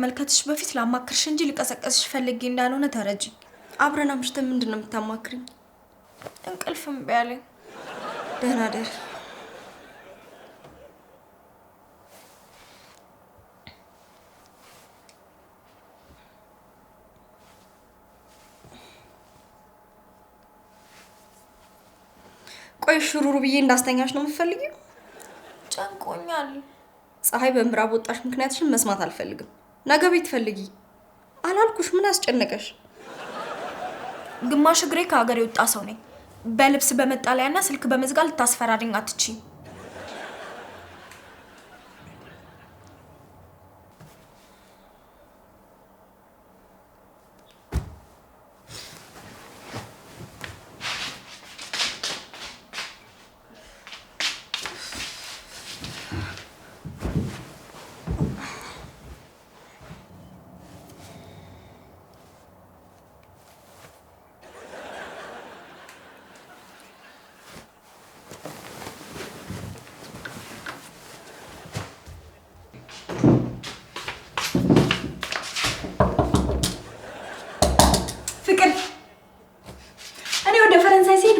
መልከትሽ በፊት ላማክርሽ እንጂ ልቀሰቀስሽ ፈልጌ እንዳልሆነ ተረጂ። አብረን አምሽተን ምንድን ነው የምታማክሪኝ? እንቅልፍም ቢያለኝ። ደህና ደር። ቆይ ሽሩሩ ብዬ እንዳስተኛሽ ነው የምትፈልጊው? ጨንቆኛል። ፀሐይ በምዕራብ ወጣሽ ምክንያትሽን መስማት አልፈልግም። ነገ ቤት ፈልጊ አላልኩሽ? ምን አስጨነቀሽ? ግማሽ እግሬ ከሀገር የወጣ ሰው ነኝ። በልብስ በመጣለያና ስልክ በመዝጋት ልታስፈራሪኝ አትችይ።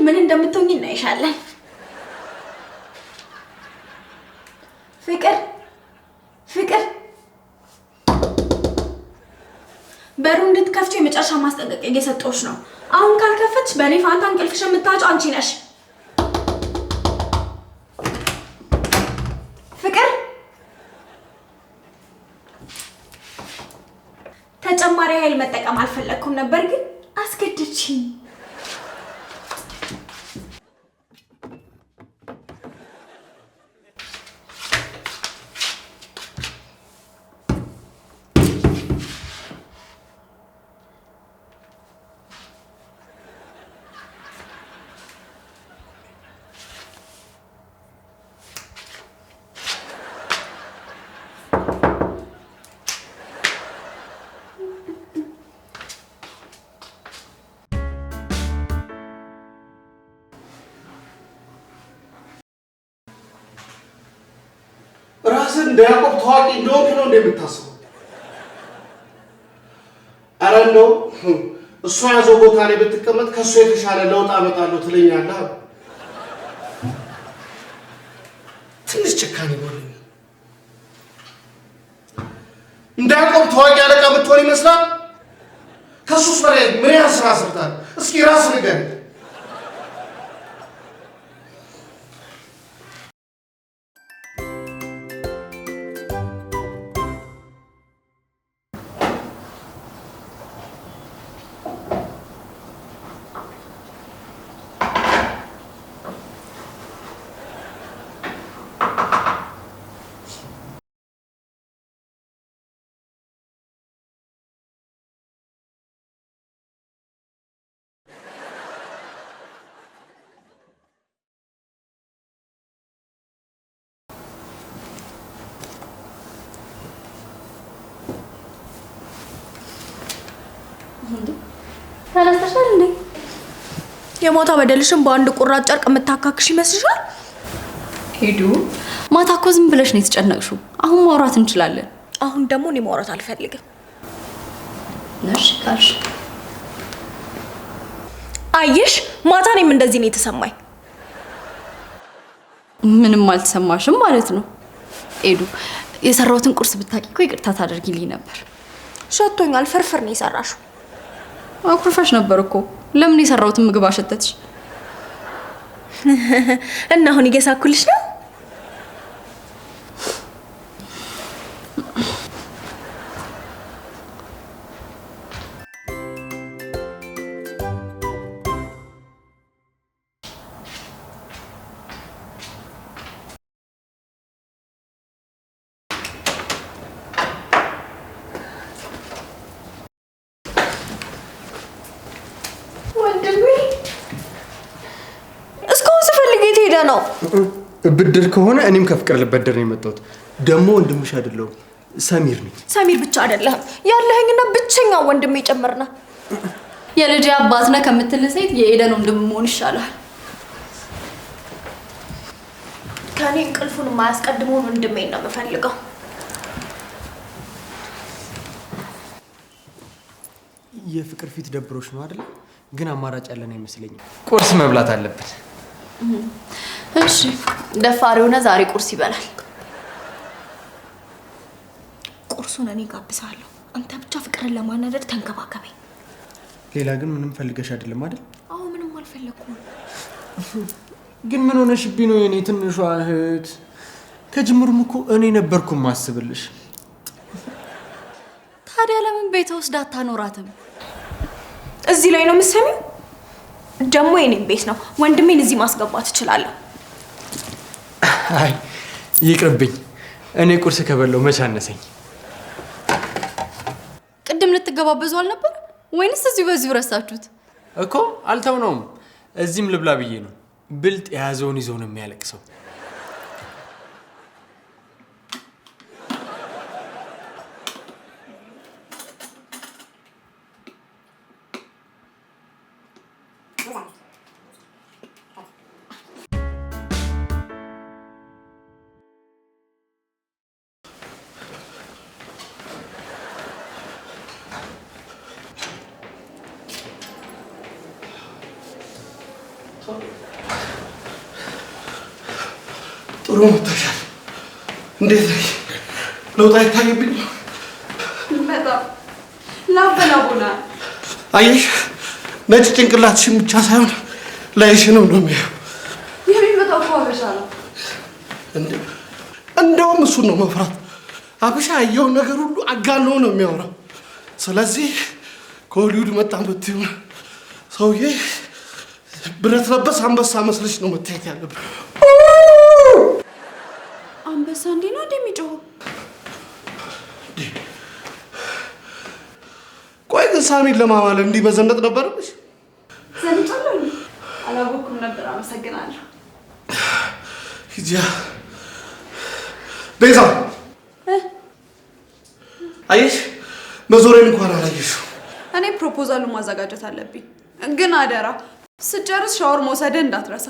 ምን እንደምትሆኚ እናይሻለን። ፍቅር ፍቅር በሩ እንድትከፍቺ የመጨረሻ ማስጠንቀቂያ እየሰጠሁሽ ነው። አሁን ካልከፈትሽ በእኔ ፋንታ እንቅልፍሽ የምታጪው አንቺ ነሽ። ፍቅር ተጨማሪ ኃይል መጠቀም አልፈለኩም ነበር ግን አስገድድሽኝ። ራስን እንደ ያዕቆብ ታዋቂ እንደሆንክ ነው እንደምታስበው? ኧረ እንደው እሱ ያዘው ቦታ ላይ ብትቀመጥ ከእሱ የተሻለ ለውጥ አመጣለሁ ትለኛለህ። ትንሽ ጭካኔ ጎልኝ። እንደ ያዕቆብ ታዋቂ አለቃ የምትሆን ይመስላል? ከሱስ በላይ ምን ያህል ስራ ሰርታል? እስኪ ራስ ንገር። ተነስተሻል እንዴ? የሞታ በደልሽን በአንድ ቁራጭ ጨርቅ የምታካክሽ ይመስልሻል? ሄዱ ማታ እኮ ዝም ብለሽ ነው የተጨነቅሽው። አሁን ማውራት እንችላለን። አሁን ደግሞ እኔ ማውራት አልፈልግም። ነሽ ካልሽ አየሽ፣ ማታ እኔም እንደዚህ ነው የተሰማኝ። ምንም አልተሰማሽም ማለት ነው? ሄዱ የሰራሁትን ቁርስ ብታቂ እኮ ይቅርታ ታደርጊልኝ ነበር። ሸቶኛል። ፍርፍር ነው የሰራሽው። አኩርፈሽ ነበር እኮ። ለምን የሰራሁትን ምግብ አሸተትሽ? እና አሁን እየሳኩልሽ ነው? ነው ብድር ከሆነ እኔም ከፍቅር ልበደር ነው የመጣሁት። ደግሞ ወንድምሽ አይደለሁም ሰሚር ነኝ። ሰሚር ብቻ አይደለም ያለኸኝና ብቸኛ ወንድሜ ጨምርና የልጅ አባት ነህ ከምትል ሴት የኤደን ወንድም መሆን ይሻላል። ከኔ እንቅልፉን የማያስቀድመውን ወንድሜ ነው የምፈልገው። የፍቅር ፊት ደብሮሽ ነው አይደል? ግን አማራጭ ያለን አይመስለኝም። ቁርስ መብላት አለብን። እሺ ደፋሪ ሆነ ዛሬ ቁርስ ይበላል። ቁርሱን እኔ ጋብዛለሁ። አንተ ብቻ ፍቅርን ለማናደድ ተንከባከበኝ። ሌላ ግን ምንም ፈልገሽ አይደለም አይደል? አዎ ምንም አልፈለኩም። ግን ምን ሆነሽብኝ ነው የኔ ትንሿ እህት? ከጅምሩም እኮ እኔ ነበርኩ ማስብልሽ። ታዲያ ለምን ቤት ውስጥ አታኖራትም? እዚህ ላይ ነው የምትሰሚው? ደግሞ የኔም ቤት ነው። ወንድሜን እዚህ ማስገባት እችላለሁ። አይ ይቅርብኝ። እኔ ቁርስ ከበላው መች አነሰኝ። ቅድም ልትገባበዙ አልነበር ወይንስ እዚሁ በዚሁ ረሳችሁት? እኮ አልተውነውም። እዚህም ልብላ ብዬ ነው። ብልጥ የያዘውን ይዞ ነው የሚያለቅሰው። ጥሩ መጥተሻል። እንዴት ነሽ? ለውጥ አይታየብኝ? በጣም ላበላቡና አየሽ፣ ነጭ ጭንቅላትሽን ብቻ ሳይሆን ላይሽንም ነው የሚያየው። የሚመጣው እኮ አበሻ ነው። እንደውም እሱን ነው መፍራት። አበሻ ያየውን ነገር ሁሉ አጋኖ ነው የሚያወራው። ስለዚህ ከሆሊውድ መጣን ብትይው ሰውዬ ብረት ለበስ አንበሳ መስለሽ ነው መታየት ያለብን። አንበሳ እንዴ ነው እንደሚጮህ? ቆይ ግን ሳሚን ለማማል እንዲህ በዘነጥ ነበርብሽ? ዘንጫለሁ? አላወኩም ነበር። አመሰግናለሁ። ሂጂ ቤዛ። አየሽ፣ መዞሬን እንኳን አላየሽው። እኔ ፕሮፖዛሉን ማዘጋጀት አለብኝ። ግን አደራ ስጨርስ ሻወር መውሰድህ እንዳትረሳ።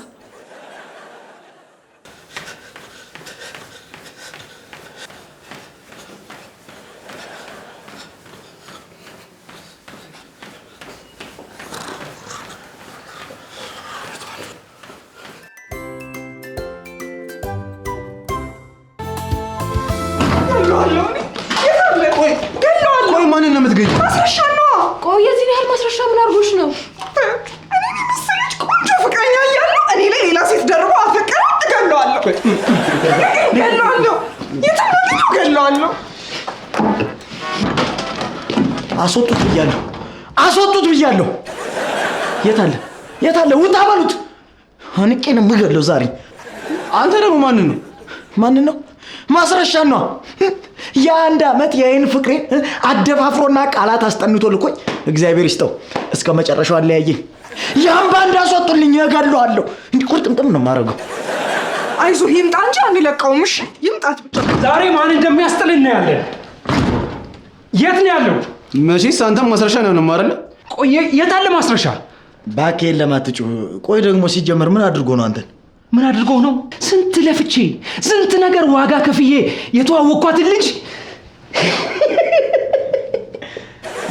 ቆይ ማንን ነው የምትገኝ? ማስረሻ ነው። ቆይ የዚህን ያህል ማስረሻ ምን አድርጎሽ ነው? እኔ መሰለች ቆንጆ ፍቅረኛ እያለሁ እኔ ላይ ሌላ ሴት ደርቦ አፈቀረ። እገለዋለሁ፣ እገለዋለሁ፣ የትም እገለዋለሁ። አስወጡት ብያለሁ፣ አስወጡት ብያለሁ። የት አለ? የት አለ? ውጣ በሉት። አንቄ ነው የምገለው ዛሬ። አንተ ደግሞ ማንን ነው? ማንን ነው? ማስረሻ ነው። የአንድ ዓመት የአይን ፍቅሬን አደፋፍሮና ቃላት አስጠንቶ ልኮኝ እግዚአብሔር ይስጠው እስከ መጨረሻው አለያየኝ። ያን ባንድ አስወጡልኝ፣ እገለዋለሁ። እንዲህ ቁርጥምጥም ነው የማደርገው። አይዞህ ይምጣ እንጂ አንለቀውም። እሺ ይምጣት ብቻ። ዛሬ ማን እንደሚያስጥል እናያለን። የት ነው ያለው? መቼስ አንተም ማስረሻ ነው አይደል? ቆይ የት አለ ማስረሻ? ባኬን ለማትጩህ። ቆይ ደግሞ ሲጀመር ምን አድርጎ ነው አንተን? ምን አድርጎ ነው? ስንት ለፍቼ ስንት ነገር ዋጋ ከፍዬ የተዋወቅኳትን ልጅ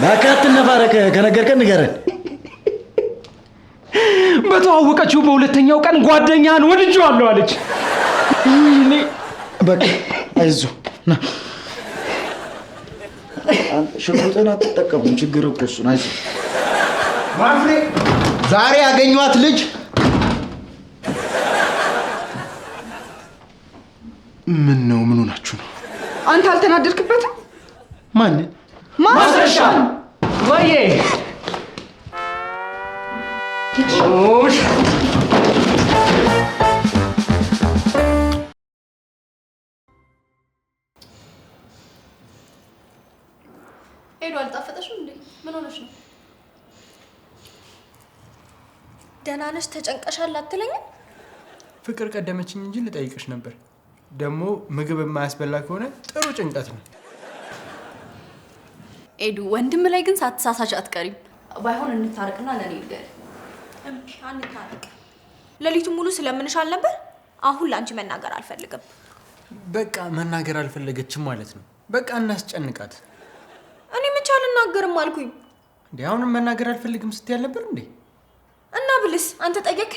ባካት ነፋረከ። ከነገርከን ንገረን። በተዋወቀችው በሁለተኛው ቀን ጓደኛህን ወድጄዋለሁ አለች። እኔ በቃ አይዞህ ና ሽጉጥን አትጠቀሙም። ችግር እኮ እሱን። አይዞህ ማፍሬ። ዛሬ ያገኘኋት ልጅ ምን ነው? ምን ሆናችሁ ነው? አንተ አልተናደድክበትም? ማንን? ማስረሻ ወይዬ ሄዶ አልጣፈጠሽም እንዴ? ምን ሆነሽ ነው? ደህና ነሽ? ተጨንቀሻል አትለኝም? ፍቅር ቀደመችኝ እንጂ ልጠይቅሽ ነበር። ደግሞ ምግብ የማያስበላ ከሆነ ጥሩ ጭንቀት ነው። ኤዱ ወንድም ላይ ግን ሳትሳሳች አትቀሪም። ባይሆን እንታረቅና ለኔ ይገር። አንታረቅ። ሌሊቱን ሙሉ ስለምንሻል ነበር። አሁን ላንቺ መናገር አልፈልግም። በቃ መናገር አልፈለገችም ማለት ነው። በቃ እናስጨንቃት። እኔ መቼ አልናገርም አልኩኝ። እንዴ አሁንም መናገር አልፈልግም ስትያል ነበር እንዴ? እና ብልስ አንተ ጠየቅ?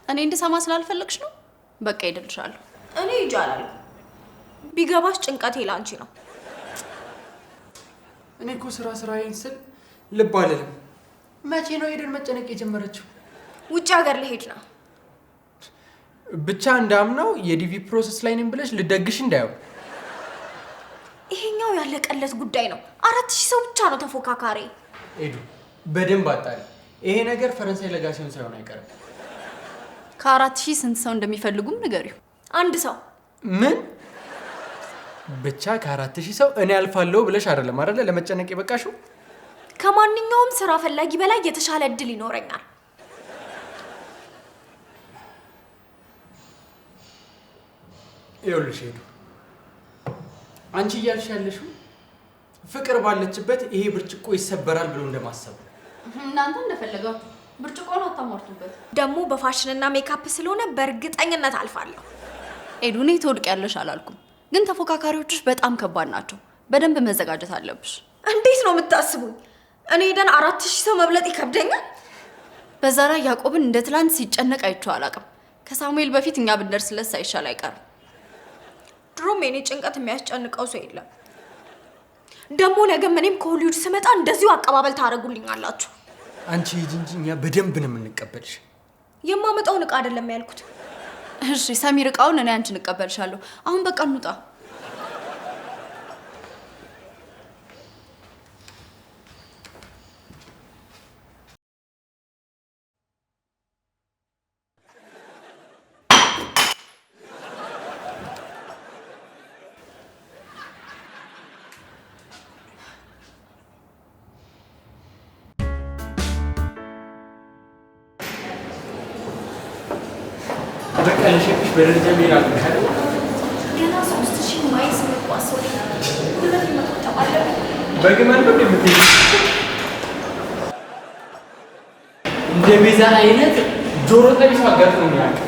እኔ እንድሰማ ስላልፈለግሽ ነው። በቃ ይደልሻለሁ። እኔ ይጃላል ቢገባሽ ጭንቀቴ ላንቺ ነው። እኔ እኮ ስራዬን ስል ልብ አልልም። መቼ ነው ሄደን መጨነቅ የጀመረችው? ውጭ ሀገር ልሄድ ነው። ብቻ እንዳምነው የዲቪ ፕሮሰስ ላይ ነኝ ብለሽ ልደግሽ እንዳየው። ይሄኛው ያለቀለት ጉዳይ ነው። 4000 ሰው ብቻ ነው ተፎካካሪ። ኤዱ በደንብ አጣሪ። ይሄ ነገር ፈረንሳይ ለጋሲዮን ሳይሆን አይቀርም። ከ4000 ስንት ሰው እንደሚፈልጉም ንገሪው። አንድ ሰው ምን? ብቻ ከ4000 ሰው እኔ አልፋለሁ ብለሽ አይደለም ለመጨነቅ የበቃሽው? ከማንኛውም ስራ ፈላጊ በላይ የተሻለ እድል ይኖረኛል። ይኸውልሽ ሄዱ፣ አንቺ እያልሽ ያለሽው ፍቅር ባለችበት ይሄ ብርጭቆ ይሰበራል ብሎ እንደማሰብ። እናንተ እንደፈለጋችሁ ብርጭቆን አታሟርቱበት። ደግሞ በፋሽንና ሜካፕ ስለሆነ በእርግጠኝነት አልፋለሁ። ኤዱ፣ እኔ ትወድቂያለሽ አላልኩም፣ ግን ተፎካካሪዎችሽ በጣም ከባድ ናቸው። በደንብ መዘጋጀት አለብሽ። እንዴት ነው የምታስቡኝ? እኔ ሄደን 4000 ሰው መብለጥ ይከብደኛል። በዛ ላይ ያዕቆብን እንደ ትላንት ሲጨነቅ አይቼው አላውቅም። ከሳሙኤል በፊት እኛ ብንደርስለት ሳይሻል አይቀርም። ድሮም የኔ ጭንቀት የሚያስጨንቀው ሰው የለም። ደግሞ ነገም እኔም ከሆሊውድ ስመጣ እንደዚሁ አቀባበል ታደርጉልኛላችሁ። አንቺ ሂጂ እንጂ እኛ በደንብ ነው የምንቀበልሽ። የማመጣውን ዕቃ አይደለም ያልኩት። እሺ ሰሚር፣ ዕቃውን እኔ አንቺን እቀበልሻለሁ። አሁን በቃ እንውጣ። ለሸክሽ በደረጃ ሚራል ነው ገና 3000 ማይስ መቋሰው ሁለት መቆጠብ አለብኝ። በግመል ነው የምትሄጂ? እንደ ሚዛን አይነት ጆሮ ጠቢስ አጋጥሞ ነው ያለው።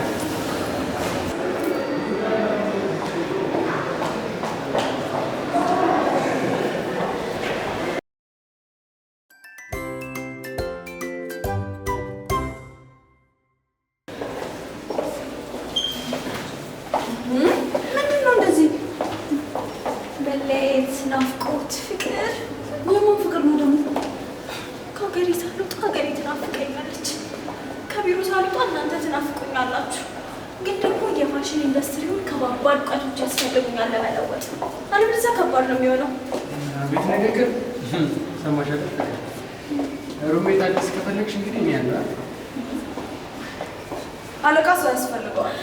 ናፍቆት፣ ፍቅር። የማን ፍቅር ነው ደግሞ? ከሀገሬ ሳልወጣ ሀገሬ ትናፍቀኛለች። ከቢሮ ሳልወጣ እናንተ ትናፍቁኛላችሁ። ግን ደግሞ የፋሽን ኢንዱስትሪውን ከባባድ እውቀቶች ያስፈልጉኛል ለመለወጥ። አለበለዚያ ከባድ ነው የሚሆነው። ቤት ነገር ሰማሽ አይደል? ሩሜት አዲስ ከፈለግሽ እንግዲህ እኔ ያለው አለቃ ሰው ያስፈልገዋል።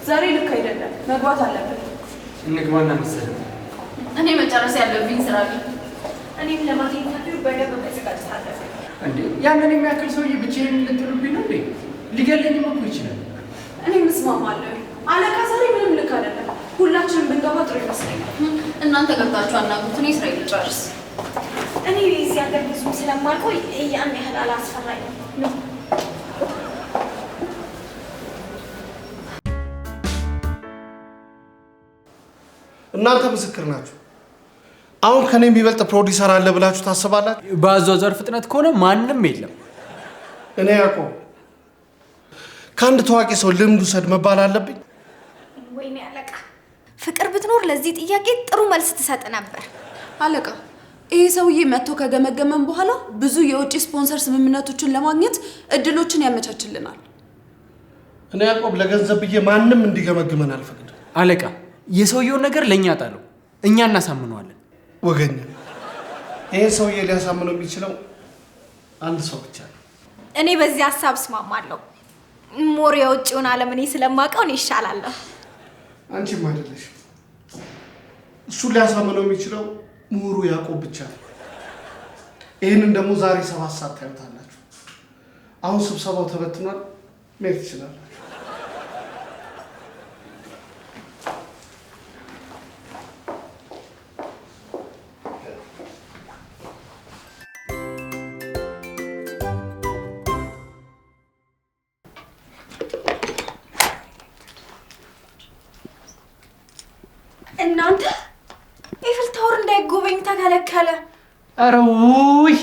ዛሬ ልክ አይደለም፣ መግባት አለብን። እንግባና መሰለኝ እኔ መጨረስ ያለብኝ ስራ አለ። እኔም ለማታ ኢንተርቪው በደንብ መዘጋጀት አለብኝ። እንዴ ያንን የሚያክል ሰውዬ ብቻዬን ልትሉብኝ ነው እንዴ? ሊገለኝም እኮ ይችላል። እኔ ምስማማለሁ። አለቃ ዛሬ ምንም ልክ አይደለም። ሁላችንም ብንገባ ጥሩ ይመስለኛል። እናንተ ገብታችሁ አናግሩት። እኔ ስራ ልጨርስ። እኔ እዚህ ሀገር ብዙ ስለማልቆይ ያን ያህል አላስፈራኝም ነው። እናንተ ምስክር ናችሁ። አሁን ከኔ የሚበልጥ ፕሮዲሰር አለ ብላችሁ ታስባላችሁ? በአዟዟር ፍጥነት ከሆነ ማንም የለም። እኔ ያዕቆብ ከአንድ ታዋቂ ሰው ልምድ ውሰድ መባል አለብኝ? ወይኔ አለቃ፣ ፍቅር ብትኖር ለዚህ ጥያቄ ጥሩ መልስ ትሰጥ ነበር። አለቃ፣ ይሄ ሰውዬ መጥቶ ከገመገመን በኋላ ብዙ የውጭ ስፖንሰር ስምምነቶችን ለማግኘት እድሎችን ያመቻችልናል። እኔ ያዕቆብ ለገንዘብ ብዬ ማንም እንዲገመግመን አልፈቅድም። አለቃ፣ የሰውየውን ነገር ለእኛ ጣለው፣ እኛ እናሳምነዋለን። ወገኛ፣ ይህን ሰውዬ ሊያሳምነው የሚችለው አንድ ሰው ብቻ ነው። እኔ በዚህ ሀሳብ እስማማለሁ። ሞር የውጭውን ዓለም እኔ ስለማውቀው እኔ ይሻላለሁ። አንቺም አይደለሽ። እሱን ሊያሳምነው የሚችለው ምሁሩ ያዕቆብ ብቻ ነው። ይህንን ደግሞ ዛሬ 7 ሰዓት ታዩታላችሁ። አሁን ስብሰባው ተበትኗል። መሄድ ትችላላችሁ። እናንተ ኤፍል ታወር እንዳይጎበኝ ተከለከለ። ኧረ ውይ!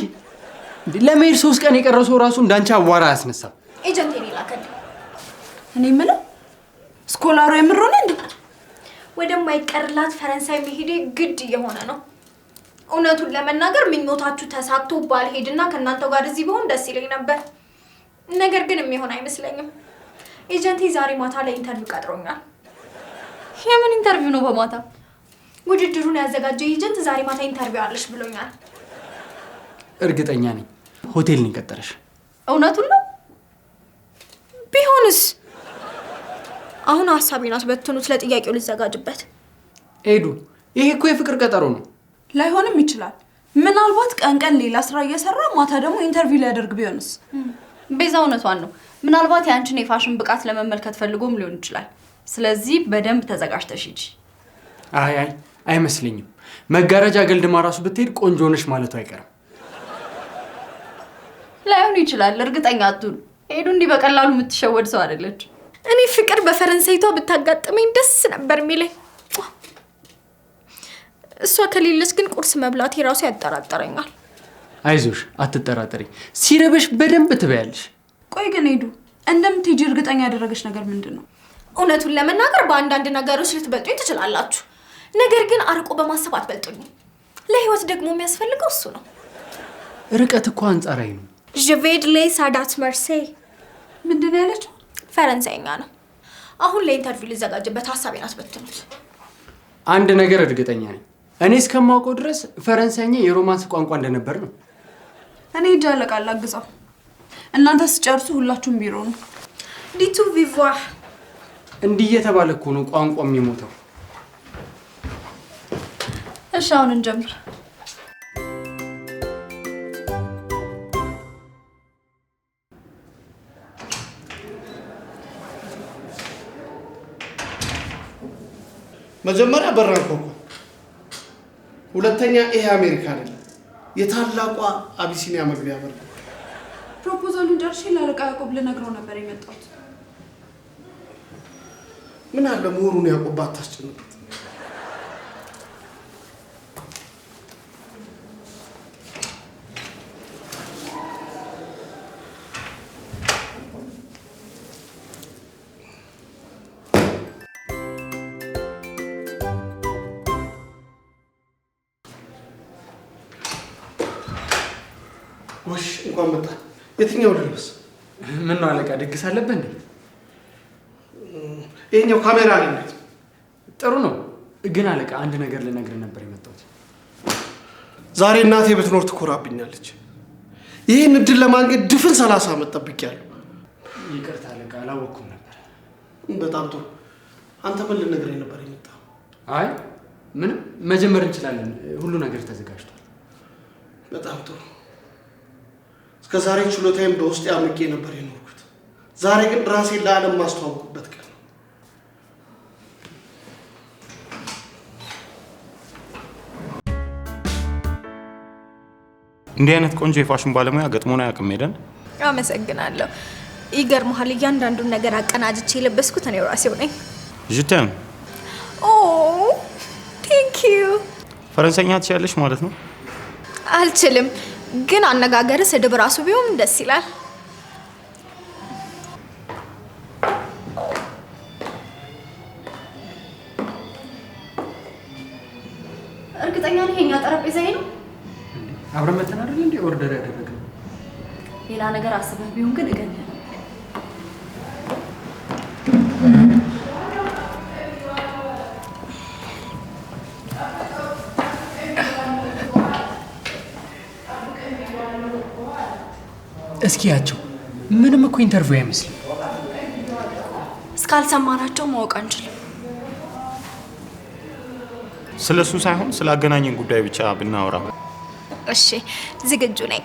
ለመሄድ 3 ቀን የቀረው ሰው ራሱ እንዳንቺ አዋራ ያስነሳል። ኤጀንት የኔ ላከልኝ። እኔ የምለው ስኮላሩ የምር ሆነ እንዴ? ወደማይቀርላት ፈረንሳይ መሄዴ ግድ እየሆነ ነው። እውነቱን ለመናገር ምኞታችሁ ተሳክቶ ባልሄድና ከእናንተ ጋር እዚህ ብሆን ደስ ይለኝ ነበር። ነገር ግን የሚሆን አይመስለኝም። ኤጀንቴ ዛሬ ማታ ላይ ኢንተርቪው ቀጥሮኛል። የምን ኢንተርቪው ነው በማታ? ውድድሩን ያዘጋጀው ኤጀንት ዛሬ ማታ ኢንተርቪው አለሽ ብሎኛል። እርግጠኛ ነኝ ሆቴል ነው የቀጠረሽ። እውነቱን ነው? ቢሆንስ? አሁን ሀሳቤን አስበትኑት፣ ለጥያቄው ልዘጋጅበት። ኤዱ፣ ይሄ እኮ የፍቅር ቀጠሮ ነው። ላይሆንም ይችላል። ምናልባት ቀን ቀን ሌላ ስራ እየሰራ ማታ ደግሞ ኢንተርቪው ሊያደርግ ቢሆንስ? ቤዛ እውነቷን ነው። ምናልባት ያንቺን የፋሽን ብቃት ለመመልከት ፈልጎም ሊሆን ይችላል። ስለዚህ በደንብ ተዘጋጅተሽ ሂጂ። አይ አይመስለኝም። መጋረጃ ገልድማ ራሱ ብትሄድ ቆንጆ ነሽ ማለቱ አይቀርም። ላይሆን ይችላል። እርግጠኛ አትሁን። ኤዱ እንዲህ በቀላሉ የምትሸወድ ሰው አይደለች። እኔ ፍቅር በፈረንሳይቷ ብታጋጥመኝ ደስ ነበር የሚለኝ። እሷ ከሌለች ግን ቁርስ መብላት ራሱ ያጠራጠረኛል። አይዞሽ፣ አትጠራጠሪ። ሲረበሽ በደንብ ትበያለሽ። ቆይ ግን ሄዱ እንደምትሄጂ እርግጠኛ ያደረገች ነገር ምንድን ነው? እውነቱን ለመናገር በአንዳንድ ነገሮች ልትበልጡኝ ትችላላችሁ። ነገር ግን አርቆ በማሰብ አትበልጡኝም። ለህይወት ደግሞ የሚያስፈልገው እሱ ነው። ርቀት እኮ አንጻራዊ ነው። Je vais de les sadat Marseille። ምንድን ነው ያለችው? ፈረንሳይኛ ነው። አሁን ለኢንተርቪው ልዘጋጅበት ሀሳቤን አስበትኑት። አንድ ነገር እርግጠኛ ነኝ። እኔ እስከማውቀው ድረስ ፈረንሳይኛ የሮማንስ ቋንቋ እንደነበር ነው። እኔ እጅ አለቃል አግዛው። እናንተ ስጨርሱ ሁላችሁም ቢሮ ነው። ዲቱ ቪቮር እንዲህ እየተባለ እኮ ነው ቋንቋ የሚሞተው። እሺ አሁን እንጀምር። መጀመሪያ በራንኮኮ፣ ሁለተኛ ይሄ አሜሪካ አይደለም የታላቋ አቢሲኒያ መግቢያ በር። ፕሮፖዛሉን ጨርሼ ለአለቃ ያዕቆብ ልነግረው ነበር የመጣሁት። ምን አለ ምሁሩን ያዕቆብ ባታስጨንቁት። ጎሽ እንኳን መጣ። የትኛው ልልበስ? ምን ነው አለቃ፣ ድግስ አለበት እንዴ? ይሄኛው ካሜራ ላይ ነው። ጥሩ ነው ግን አለቃ፣ አንድ ነገር ልነግርህ ነበር የመጣሁት። ዛሬ እናቴ ብትኖር ትኮራብኛለች። ይህን እድል ለማግኘት ድፍን 30 ዓመት ጠብቄያለሁ። ይቅርታ አለቃ፣ አላወቅኩም ነበር። በጣም ጥሩ። አንተ ምን ልነግረኝ ነበር የመጣው? አይ ምንም፣ መጀመር እንችላለን። ሁሉ ነገር ተዘጋጅቷል። በጣም ጥሩ። እስከዛሬ ችሎታዬን በውስጤ አምቄ ነበር የኖርኩት። ዛሬ ግን ራሴን ለዓለም ማስተዋወቅበት ቀን ነው። እንዲህ አይነት ቆንጆ የፋሽን ባለሙያ ገጥሞን አያውቅም። ሄደን አመሰግናለሁ። ይገርምሃል፣ እያንዳንዱን ነገር አቀናጅቼ የለበስኩት እኔ ራሴው ነኝ። ጅተም ኦ ቴንክ ዩ። ፈረንሳይኛ ትችያለሽ ማለት ነው? አልችልም፣ ግን አነጋገር ስድብ ራሱ ቢሆን ደስ ይላል። እርግጠኛ ነኝ የኛ ጠረጴዛ ይሄ ነው። አብረን መተን አይደል እንዴ ኦርደር ያደረግነው? ሌላ ነገር አስበህ ቢሆን ግን እገኛለሁ። እስኪ ያቸው ምንም እኮ ኢንተርቪው አይመስልም። እስካልሰማናቸው ማወቅ አንችልም። ስለሱ ሳይሆን ስላገናኘን ጉዳይ ብቻ ብናወራ። እሺ ዝግጁ ነኝ።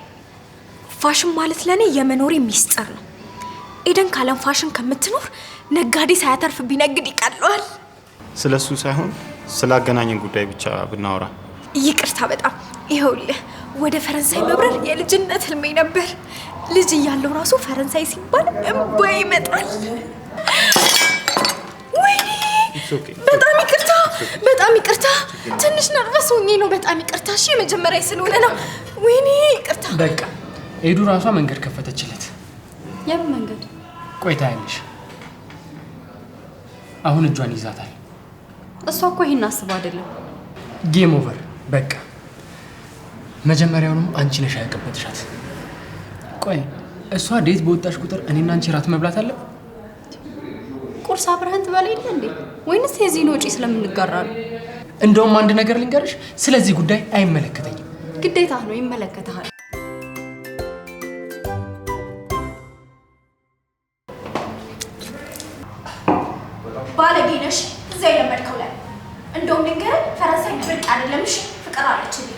ፋሽን ማለት ለኔ የመኖሬ ሚስጥር ነው። ኤደን ካለም ፋሽን ከምትኖር ነጋዴ ሳያተርፍ ቢነግድ ይቀለዋል። ስለሱ ሳይሆን ስላገናኘን ጉዳይ ብቻ ብናወራ። ይቅርታ በጣም ይኸውልህ፣ ወደ ፈረንሳይ መብረር የልጅነት ህልሜ ነበር። ልጅ እያለሁ ራሱ ፈረንሳይ ሲባል እንባዬ ይመጣል። ወይኔ በጣም ይቅርታ። በጣም ይቅርታ። ትንሽ ነርቨስ ሆኜ ነው። በጣም ይቅርታ። እሺ የመጀመሪያ ስለሆነ ነው። ወይኔ ይቅርታ። በቃ ኤዱ ራሷ መንገድ ከፈተችለት። የምን መንገድ? ቆይታ ያለሽ አሁን እጇን ይዛታል። እሷ እኮ ይሄን አስባ አይደለም። ጌም ኦቨር በቃ። መጀመሪያውንም አንቺ ነሽ ያቀበጥሻት። ቆይ እሷ ዴት በወጣሽ ቁጥር እኔና አንቺ ራት መብላት አለ? ቁርስ አብረን ትበላ የለ እንዴ? ወይንስ የዚህን ወጪ ስለምንጋራ ነው? እንደውም አንድ ነገር ልንገርሽ፣ ስለዚህ ጉዳይ አይመለከተኝም። ግዴታ ነው፣ ይመለከታል። ባለጌ ነሽ። እዛ የለመድከው ላይ እንደውም ልንገርህ፣ ፈረንሳይ ብርቅ አይደለምሽ። ፍቅር አለችልኝ።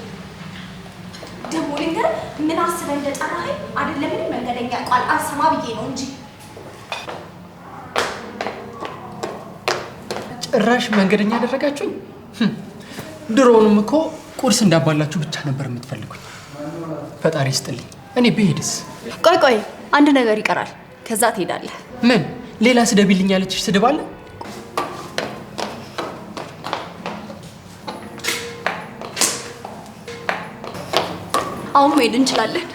ደግሞ ልንገርህ፣ ምን አስበህ እንደጠራኸኝ አይደለም። ምን መንገደኛ ቃል አልሰማ ብዬ ነው እንጂ ጭራሽ መንገደኛ ያደረጋችሁኝ። ድሮውንም እኮ ቁርስ እንዳባላችሁ ብቻ ነበር የምትፈልጉኝ። ፈጣሪ ይስጥልኝ። እኔ ብሄድስ? ቆይ አንድ ነገር ይቀራል። ከዛ ትሄዳለህ። ምን ሌላ ስደቢልኝ ያለችሽ ስድብ አለ? አሁን መሄድ እንችላለን።